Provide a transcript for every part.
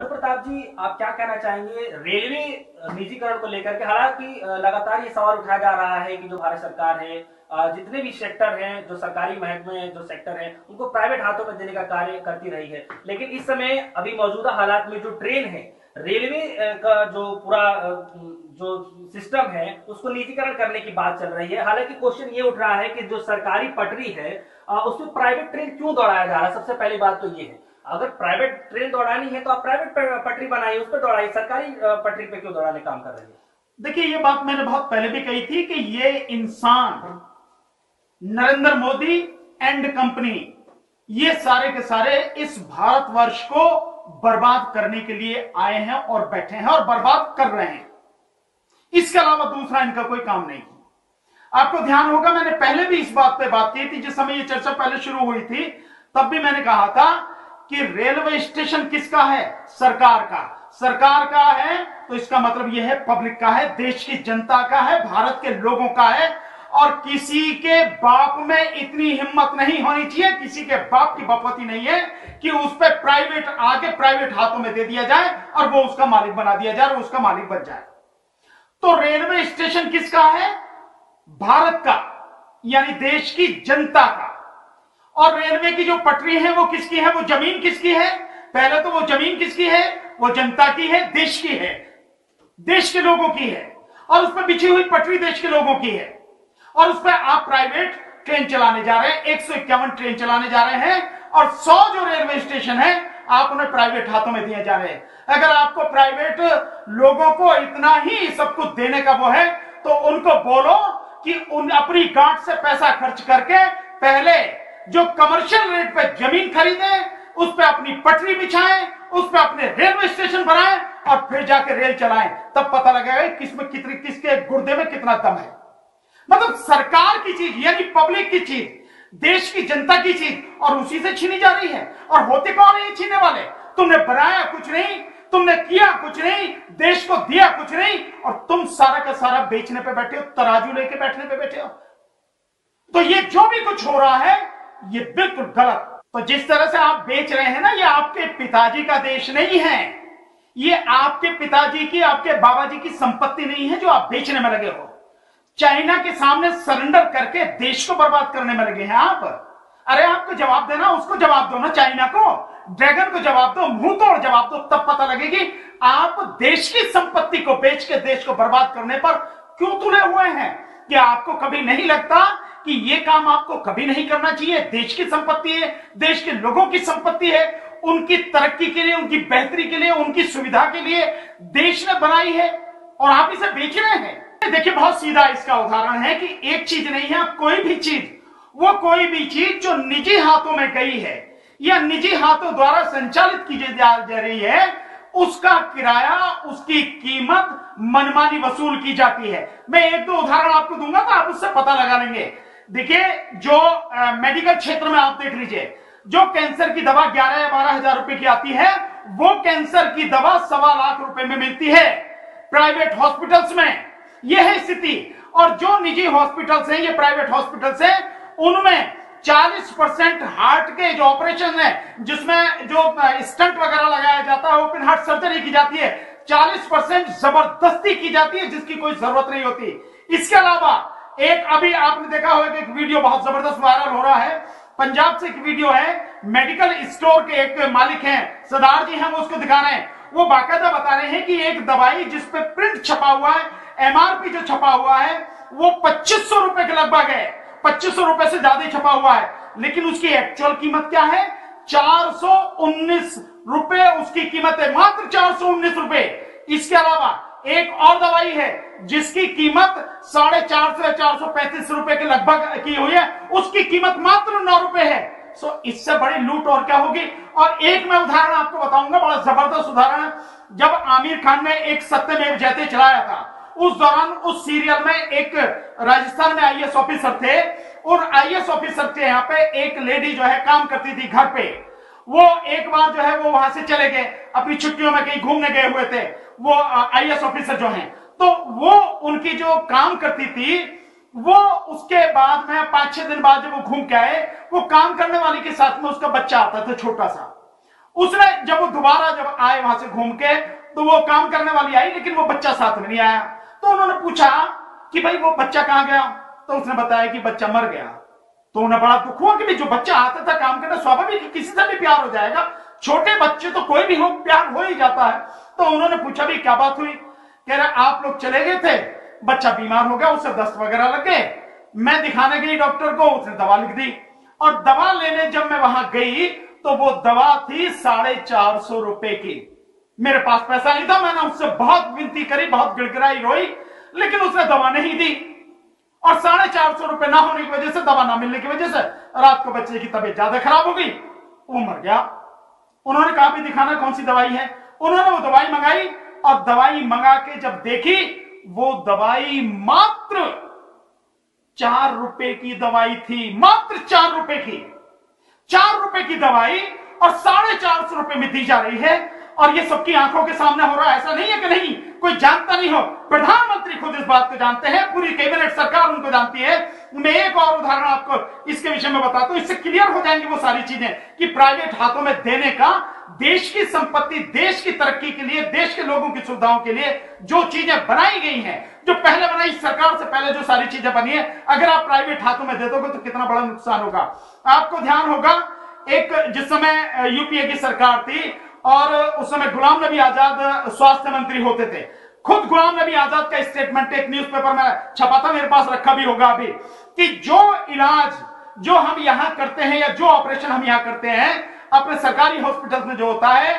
प्रताप जी, आप क्या कहना चाहेंगे रेलवे निजीकरण को लेकर के? हालांकि लगातार ये सवाल उठाया जा रहा है कि जो भारत सरकार है, जितने भी सेक्टर हैं, जो सरकारी महकमे जो सेक्टर हैं, उनको प्राइवेट हाथों में देने का कार्य करती रही है। लेकिन इस समय अभी मौजूदा हालात में जो ट्रेन है, रेलवे का जो पूरा जो सिस्टम है, उसको निजीकरण करने की बात चल रही है। हालांकि क्वेश्चन ये उठ रहा है कि जो सरकारी पटरी है, उसमें प्राइवेट ट्रेन क्यों दौड़ाया जा रहा है? सबसे पहली बात तो ये है, अगर प्राइवेट ट्रेन दौड़ानी है तो आप प्राइवेट पटरी बनाइए, उस पर दौड़ाइए, सरकारी पटरी पे क्यों दौड़ाने काम कर रही है? देखिए, ये बात मैंने बहुत पहले भी कही थी कि ये इंसान नरेंद्र मोदी एंड कंपनी, ये सारे के सारे इस भारतवर्ष को बर्बाद करने के लिए आए हैं और बैठे हैं और बर्बाद कर रहे हैं। इसके अलावा दूसरा इनका कोई काम नहीं। आपको ध्यान होगा, मैंने पहले भी इस बात पे बात की थी, जिस समय ये चर्चा पहले शुरू हुई थी, तब भी मैंने कहा था कि रेलवे स्टेशन किसका है? सरकार का। सरकार का है तो इसका मतलब यह है पब्लिक का है, देश की जनता का है, भारत के लोगों का है। और किसी के बाप में इतनी हिम्मत नहीं होनी चाहिए, किसी के बाप की बपौती नहीं है कि उस पर प्राइवेट आके प्राइवेट हाथों में दे दिया जाए और वो उसका मालिक बना दिया जाए और उसका मालिक बन जाए। तो रेलवे स्टेशन किसका है? भारत का, यानी देश की जनता का। और रेलवे की जो पटरी है वो किसकी है? वो जमीन किसकी है? पहले तो वो जमीन किसकी है? वो जनता की है, देश की है, देश के लोगों की है। और उस पर बिछी हुई पटरी देश के लोगों की है। और उस पर आप प्राइवेट ट्रेन चलाने जा रहे हैं, 151 ट्रेन चलाने जा रहे हैं, और 100 जो रेलवे स्टेशन है आप उन्हें प्राइवेट हाथों में दिए जा रहे हैं। अगर आपको प्राइवेट लोगों को इतना ही सब कुछ देने का वो है, तो उनको बोलो कि उन अपनी गांठ से पैसा खर्च करके पहले जो कमर्शियल रेट पे जमीन खरीदे, उस पे अपनी पटरी बिछाएं, उस पे अपने रेलवे स्टेशन बनाएं और फिर जाके रेल चलाएं। तब पता लगेगा किसमें कितनी, किसके गुर्दे में कितना दम है। मतलब सरकार की चीज, यानी पब्लिक की चीज, देश की जनता की चीज, और उसी से छीनी जा रही है। और होते कौन है ये छीनने वाले? तुमने बनाया कुछ नहीं, तुमने किया कुछ नहीं, देश को दिया कुछ नहीं, और तुम सारा का सारा बेचने पे बैठे हो, तराजू लेके बैठने पे बैठे हो। तो ये जो भी कुछ हो रहा है ये बिल्कुल गलत। तो जिस तरह से आप बेच रहे हैं ना, ये आपके पिताजी का देश नहीं है, ये आपके पिताजी की, आपके बाबा जी की संपत्ति नहीं है जो आप बेचने में लगे हो। चाइना के सामने सरेंडर करके देश को बर्बाद करने में लगे हैं आप। अरे आपको जवाब देना, उसको जवाब दो ना, चाइना को, ड्रैगन को जवाब दो, मुंह तोड़ जवाब दो, तब पता लगेगी आप देश की संपत्ति को बेच के देश को बर्बाद करने पर क्यों तुले हुए हैं। कि आपको कभी नहीं लगता कि ये काम आपको कभी नहीं करना चाहिए? देश की संपत्ति है, देश के लोगों की संपत्ति है, उनकी तरक्की के लिए, उनकी बेहतरी के लिए, उनकी सुविधा के लिए देश ने बनाई है, और आप इसे बेच रहे हैं। देखिए, बहुत सीधा इसका उदाहरण है कि एक चीज नहीं है, कोई भी चीज, वो कोई भी चीज जो निजी हाथों में गई है या निजी हाथों द्वारा संचालित की जा रही है, उसका किराया, उसकी कीमत मनमानी वसूल की जाती है। मैं एक दो उदाहरण आपको दूंगा तो आप उससे पता लगा लेंगे। देखिए, जो मेडिकल क्षेत्र में आप देख लीजिए, जो कैंसर की दवा 11 या 12 हजार रुपए की आती है, वो कैंसर की दवा 1.25 लाख रुपए में मिलती है प्राइवेट हॉस्पिटल्स में। यह है स्थिति। और जो निजी हॉस्पिटल्स हैं, ये प्राइवेट हॉस्पिटल्स हैं, उनमें 40% हार्ट के जो ऑपरेशन है, जिसमें जो स्टंट वगैरह लगाया जाता है, ओपन हार्ट सर्जरी की जाती है, 40% जबरदस्ती की जाती है, जिसकी कोई जरूरत नहीं होती। इसके अलावा एक अभी आपने देखा होगा कि एक वीडियो बहुत जबरदस्त वायरल हो रहा है, पंजाब से एक वीडियो है, मेडिकल स्टोर के एक मालिक हैं, सरदार जी हैं, वो उसको दिखा रहे हैं। वो बाकायदा बता रहे हैं कि एक दवाई जिसपे प्रिंट छपा हुआ है, एमआरपी जो छपा हुआ है, वो 2500 रुपए के लगभग है, 2500 रुपए से ज्यादा छपा हुआ है, लेकिन उसकी एक्चुअल कीमत क्या है? 419 रुपए उसकी कीमत है, मात्र 419 रुपए। इसके अलावा एक और दवाई है जिसकी कीमत 450 या 435 रुपए के लगभग की हुई है, उसकी कीमत मात्र 9 रुपए है। सो इससे बड़ी लूट और क्या होगी। और एक मैं उदाहरण आपको बताऊंगा, बड़ा जबरदस्त उदाहरण है। जब आमिर खान ने एक सत्यमेव जयते चलाया था, उस दौरान उस सीरियल में एक राजस्थान में आईएएस ऑफिसर थे, और आईएएस ऑफिसर के यहाँ पे एक लेडी जो है काम करती थी घर पे। वो एक बार जो है वो वहां से चले गए, अपनी छुट्टियों में कहीं घूमने गए हुए थे वो आईएएस ऑफिसर जो हैं, तो वो उनकी जो काम करती थी, वो उसके बाद में 5-6 दिन बाद जब वो घूम के आए, वो काम करने वाली के साथ में उसका बच्चा आता था छोटा सा। उसने जब वो दोबारा जब आए वहां से घूम के, तो वो काम करने वाली आई, लेकिन वो बच्चा साथ में नहीं आया। तो उन्होंने पूछा कि भाई वो बच्चा कहां गया, तो उसने बताया कि बच्चा मर गया। तो उन्हें बड़ा दुख हुआ कि जो बच्चा आता था काम करना, स्वाभाविक किसी से भी प्यार हो जाएगा, छोटे बच्चे तो कोई भी हो प्यार हो ही जाता है। तो उन्होंने पूछा भी क्या बात हुई, कह रहे आप लोग चले गए थे, बच्चा बीमार हो गया, उसे दस्त वगैरह लग गए, मैं दिखाने गई डॉक्टर को, उसने दवा लिख दी, और दवा लेने जब मैं वहां गई तो वो दवा थी 450 रुपए की। मेरे पास पैसा नहीं था, मैंने उससे बहुत विनती करी, बहुत गिड़गिड़ाई, रोई, लेकिन उसने दवा नहीं दी। और 450 रुपए ना होने की वजह से, दवा ना मिलने की वजह से रात को बच्चे की तबीयत ज्यादा खराब हो गई, वो मर गया। उन्होंने कहा भी दिखाना कौन सी दवाई है। उन्होंने वो दवाई मंगाई, और दवाई मंगा के जब देखी, वो दवाई मात्र 4 रुपए की दवाई थी, मात्र 4 रुपए की। 4 रुपए की दवाई और 450 रुपए में दी जा रही है, और ये सबकी आंखों के सामने हो रहा है। ऐसा नहीं है कि नहीं कोई जानता नहीं हो, प्रधानमंत्री खुद इस बात को जानते हैं, पूरी कैबिनेट सरकार उनको जानती है। मैं एक और उदाहरण आपको इसके विषय में बताता हूं, इससे क्लियर हो जाएंगी वो सारी चीजें कि प्राइवेट हाथों में देने का, देश की संपत्ति, देश की तरक्की के लिए, देश के लोगों की सुविधाओं के लिए जो चीजें बनाई गई हैं, जो पहले बनाई सरकार से पहले जो सारी चीजें बनी है, अगर आप प्राइवेट हाथों में दे दोगे तो कितना बड़ा नुकसान होगा। आपको ध्यान होगा, एक जिस समय यूपीए की सरकार थी और उस समय गुलाम नबी आजाद स्वास्थ्य मंत्री होते थे, खुद गुलाम नबी आजाद का स्टेटमेंट एक न्यूज़पेपर में छपा था, मेरे पास रखा भी होगा अभी, कि जो इलाज जो हम यहां करते हैं या जो ऑपरेशन हम यहां करते हैं अपने सरकारी हॉस्पिटल्स में जो होता है,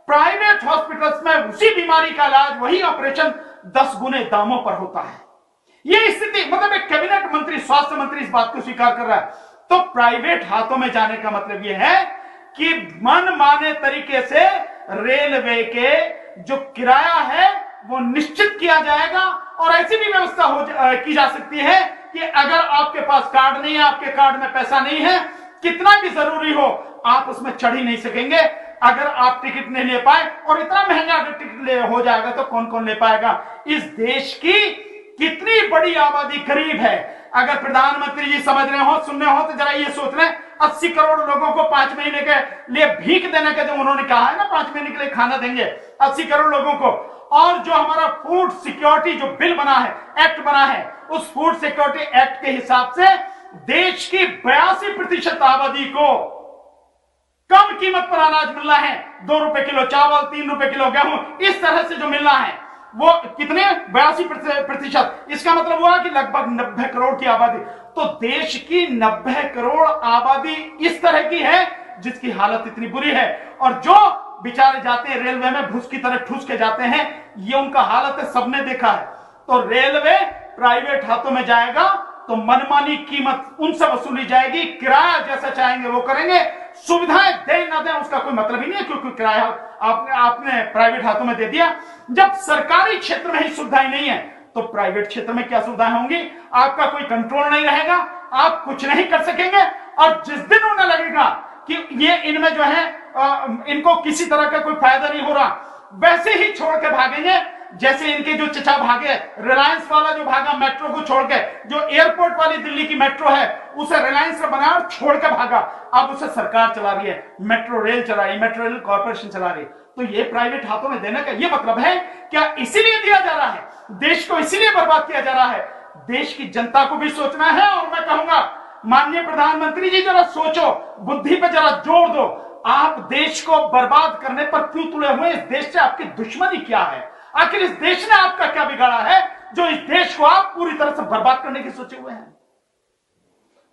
प्राइवेट हॉस्पिटल्स में उसी बीमारी का इलाज, वही ऑपरेशन 10 गुने दामों पर होता है। यह स्थिति, मतलब एक कैबिनेट मंत्री, स्वास्थ्य मंत्री इस बात को स्वीकार कर रहा है। तो प्राइवेट हाथों में जाने का मतलब यह है कि मनमाने तरीके से रेलवे के जो किराया है वो निश्चित किया जाएगा, और ऐसी भी व्यवस्था की जा सकती है कि अगर आपके पास कार्ड नहीं है, आपके कार्ड में पैसा नहीं है, कितना भी जरूरी हो आप उसमें चढ़ ही नहीं सकेंगे अगर आप टिकट नहीं ले पाए। और इतना महंगा अगर टिकट हो जाएगा तो कौन कौन ले पाएगा। इस देश की कितनी बड़ी आबादी गरीब है। अगर प्रधानमंत्री जी समझ रहे हो, सुन रहे हो, तो जरा ये सोच रहे, 80 करोड़ लोगों को 5 महीने के लिए भीख देने का जो उन्होंने कहा है ना, 5 महीने के लिए खाना देंगे 80 करोड़ लोगों को, और जो हमारा फूड सिक्योरिटी जो बिल बना है, एक्ट बना है, उस फूड सिक्योरिटी एक्ट के हिसाब से देश की 82% आबादी को कम कीमत पर अनाज मिलना है। 2 रुपए किलो चावल, 3 रुपए किलो गेहूं, इस तरह से जो मिलना है वो कितने 82%। इसका मतलब हुआ कि लगभग 90 करोड़ की आबादी। तो देश की 90 करोड़ आबादी इस तरह की है जिसकी हालत इतनी बुरी है, और जो बेचारे जाते हैं रेलवे में भूस की तरह ठूस के जाते हैं, ये उनका हालत है, सबने देखा है। तो रेलवे प्राइवेट हाथों में जाएगा तो मनमानी कीमत उनसे वसूली जाएगी, किराया जैसा चाहेंगे वो करेंगे, सुविधाएं दें ना दें उसका कोई मतलब ही नहीं है, क्योंकि किराया आपने प्राइवेट हाथों में दे दिया। जब सरकारी क्षेत्र में ही सुविधाएं नहीं है तो प्राइवेट क्षेत्र में क्या सुविधाएं होंगी। आपका कोई कंट्रोल नहीं रहेगा, आप कुछ नहीं कर सकेंगे, और जिस दिन उन्हें लगेगा कि ये इनमें जो है इनको किसी तरह का कोई फायदा नहीं हो रहा, वैसे ही छोड़ के भागेंगे। जैसे इनके जो चचा भागे, रिलायंस वाला जो भागा मेट्रो को छोड़ के, जो एयरपोर्ट वाली दिल्ली की मेट्रो है उसे रिलायंस ने बनाया और छोड़ के भागा, अब उसे सरकार चला रही है, मेट्रो रेल चला रही है, मेट्रो रेल कॉर्पोरेशन चला रही है। तो ये प्राइवेट हाथों में देने का ये मतलब है क्या इसीलिए दिया जा रहा है, देश को इसीलिए बर्बाद किया जा रहा है। देश की जनता को भी सोचना है, और मैं कहूंगा माननीय प्रधानमंत्री जी जरा सोचो, बुद्धि पे जरा जोर दो। आप देश को बर्बाद करने पर क्यों तुले हुए? इस देश से आपकी दुश्मनी क्या है? आखिर इस देश ने आपका क्या बिगाड़ा है जो इस देश को आप पूरी तरह से बर्बाद करने की सोचे हुए हैं?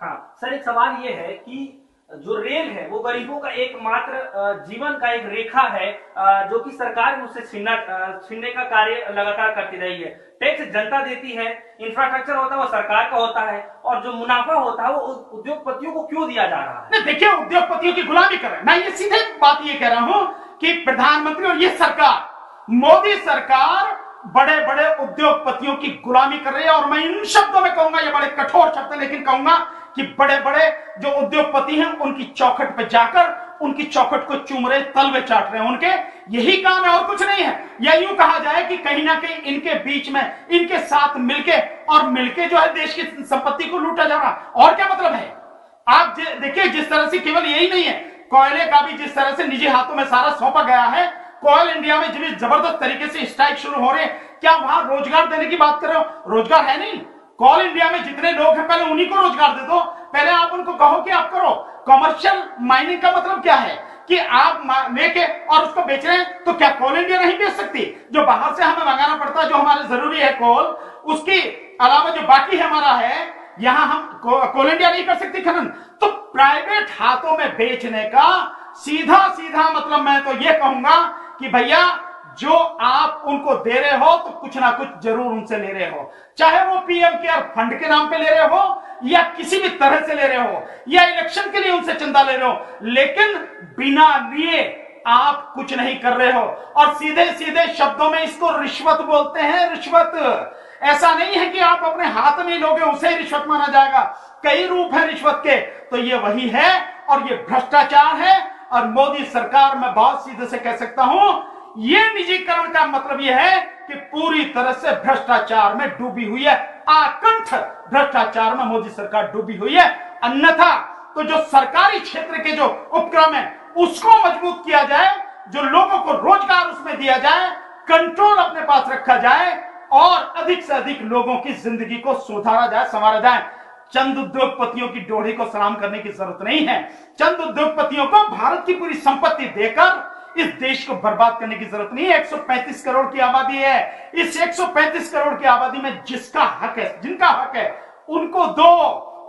हाँ सर, एक सवाल ये है कि जो रेल है वो गरीबों का एकमात्र जीवन का एक रेखा है, जो कि सरकार उससे छीनने का कार्य लगातार करती रही है। टैक्स जनता देती है, इंफ्रास्ट्रक्चर होता है वो सरकार का होता है, और जो मुनाफा होता है वो उद्योगपतियों को क्यों दिया जा रहा है? देखिए, उद्योगपतियों की गुलामी कर रहे हैं। मैं ये सीधे बात ये कह रहा हूं कि प्रधानमंत्री और ये सरकार, मोदी सरकार बड़े बड़े उद्योगपतियों की गुलामी कर रही है। और मैं इन शब्दों में कहूंगा, ये बड़े कठोर शब्द है, लेकिन कहूंगा कि बड़े बड़े जो उद्योगपति हैं उनकी चौखट पे जाकर उनकी चौखट को चूम रहे, तलवे चाट रहे हैं, उनके यही काम है और कुछ नहीं है। या यूं कहा जाए कि कहीं ना कहीं इनके बीच में, इनके साथ मिलके जो है देश की संपत्ति को लूटा जा रहा। और क्या मतलब है? आप देखिए, जिस तरह से केवल यही नहीं है कोयले का भी जिस तरह से निजी हाथों में सारा सौंपा गया है, कोयल इंडिया में जब जबरदस्त तरीके से स्ट्राइक शुरू हो रहे हैं, क्या वहां रोजगार देने की बात कर रहे हो? रोजगार है नहीं। कोल इंडिया में जितने लोग हैं पहले उन्हीं को रोजगार दे दो, पहले आप उनको कहो कि आप करो। कमर्शियल माइनिंग का मतलब क्या है कि आप लेके और उसको बेच रहे हैं, तो क्या कोल इंडिया नहीं बेच सकती? जो बाहर से हमें मंगाना पड़ता है, जो हमारे जरूरी है कोल, उसके अलावा जो बाकी हमारा है, यहां हम कोल इंडिया नहीं कर सकती खनन। तो प्राइवेट हाथों में बेचने का सीधा सीधा मतलब मैं तो यह कहूंगा कि भैया जो आप उनको दे रहे हो तो कुछ ना कुछ जरूर उनसे ले रहे हो, चाहे वो पीएम केयर फंड के नाम पे ले रहे हो या किसी भी तरह से ले रहे हो या इलेक्शन के लिए उनसे चंदा ले रहे हो, लेकिन बिना लिए आप कुछ नहीं कर रहे हो। और सीधे सीधे शब्दों में इसको रिश्वत बोलते हैं। रिश्वत ऐसा नहीं है कि आप अपने हाथ में लोगे उसे रिश्वत माना जाएगा, कई रूप है रिश्वत के। तो ये वही है और ये भ्रष्टाचार है। और मोदी सरकार में बहुत सीधे से कह सकता हूं, ये निजीकरण का मतलब यह है कि पूरी तरह से भ्रष्टाचार में डूबी हुई है, आकंठ भ्रष्टाचार में मोदी सरकार डूबी हुई है। अन्यथा तो जो सरकारी क्षेत्र के जो उपक्रम है उसको मजबूत किया जाए, जो लोगों को रोजगार उसमें दिया जाए, कंट्रोल अपने पास रखा जाए और अधिक से अधिक लोगों की जिंदगी को सुधारा जाए, संवारा जाए। चंद उद्योगपतियों की डोरी को सलाम करने की जरूरत नहीं है। चंद उद्योगपतियों को भारत की पूरी संपत्ति देकर इस देश को बर्बाद करने की जरूरत नहीं है। 135 करोड़ की आबादी है। इस 135 करोड़ की आबादी में जिसका हक है, जिनका हक है, उनको दो,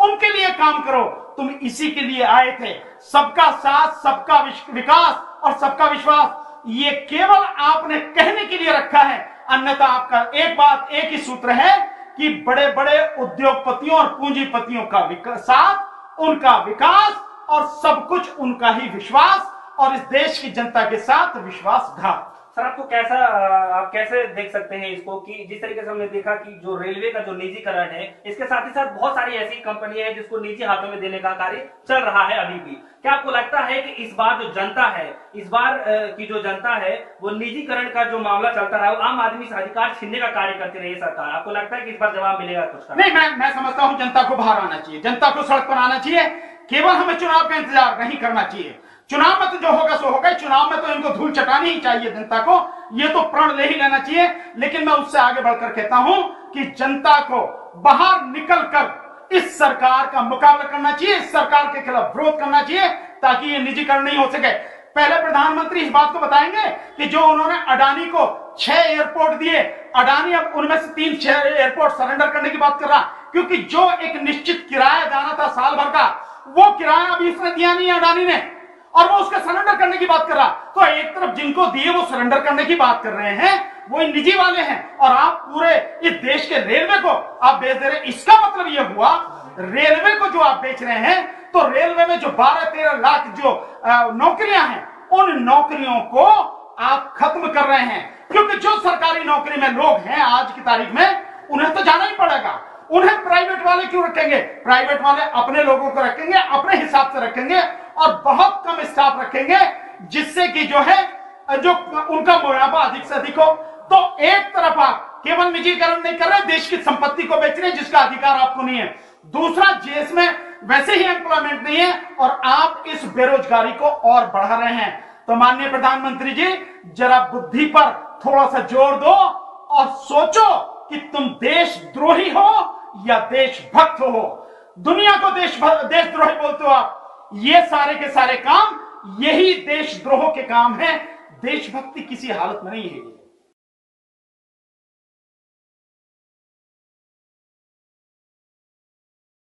उनके लिए काम करो। तुम इसी के लिए आए थे। सबका साथ, सबका विकास और सबका विश्वास, ये केवल आपने कहने के लिए रखा है। अन्यथा आपका एक बात, एक ही सूत्र है कि बड़े बड़े उद्योगपतियों और पूंजीपतियों का साथ, उनका विकास और सब कुछ उनका ही विश्वास, और इस देश की जनता के साथ विश्वासघात। सर आपको आप कैसे देख सकते हैं इसको कि जिस तरीके से हमने देखा कि जो रेलवे का जो निजीकरण है, इसके साथ ही साथ बहुत सारी ऐसी कंपनियां हैं जिसको निजी हाथों में देने का कार्य चल रहा है अभी भी। क्या आपको लगता है कि इस बार जो जनता है, इस बार की जो जनता है, वो निजीकरण का जो मामला चलता रहा, वो आम आदमी से अधिकार छीनने का कार्य करती रही सरकार? आपको लगता है कि इस बार जवाब मिलेगा कुछ का? नहीं, मैं समझता हूं जनता को बाहर आना चाहिए, जनता को सड़क पर आना चाहिए। केवल हमें चुनाव का इंतजार नहीं करना चाहिए। चुनाव में तो जो होगा सो होगा, चुनाव में तो इनको धूल चटानी ही चाहिए जनता को, ये तो प्रण ले ही लेना चाहिए। लेकिन मैं उससे आगे बढ़कर कहता हूं कि जनता को बाहर निकलकर इस सरकार का मुकाबला करना चाहिए, इस सरकार के खिलाफ विरोध करना चाहिए, ताकि ये निजीकरण नहीं हो सके। पहले प्रधानमंत्री इस बात को बताएंगे कि जो उन्होंने अडानी को 6 एयरपोर्ट दिए, अडानी अब उनमें से 3 एयरपोर्ट सरेंडर करने की बात कर रहा, क्योंकि जो एक निश्चित किराया जाना था साल भर का, वो किराया अभी इसने दिया नहीं अडानी ने, और वो उसका सरेंडर करने की बात कर रहा। तो एक तरफ जिनको दिए वो सरेंडर करने की बात कर रहे हैं, वो निजी वाले हैं, और आप पूरे इस देश के रेलवे को आप बेच दे रहे हैं। इसका मतलब ये हुआ, रेलवे को जो आप बेच रहे हैं, तो रेलवे में जो 12-13 लाख जो नौकरियां हैं, उन नौकरियों को आप खत्म कर रहे हैं। क्योंकि जो सरकारी नौकरी में लोग हैं आज की तारीख में, उन्हें तो जाना ही पड़ेगा। उन्हें प्राइवेट वाले क्यों रखेंगे? प्राइवेट वाले अपने लोगों को रखेंगे, अपने हिसाब से रखेंगे, और बहुत कम स्टाफ रखेंगे, जिससे कि जो है जो उनका मुनाफा अधिक से अधिक हो। तो एक तरफ आप केवल निजीकरण नहीं कर रहे, देश की संपत्ति को बेच रहे हैं जिसका अधिकार आपको नहीं है। दूसरा, देश में वैसे ही एम्प्लॉयमेंट नहीं है और आप इस बेरोजगारी को और बढ़ा रहे हैं। तो माननीय प्रधानमंत्री जी, जरा बुद्धि पर थोड़ा सा जोर दो और सोचो कि तुम देशद्रोही हो या देशभक्त हो। दुनिया को देशद्रोही बोलते हो आप। ये सारे के सारे काम यही देशद्रोह के काम हैं। देशभक्ति किसी हालत में नहीं है।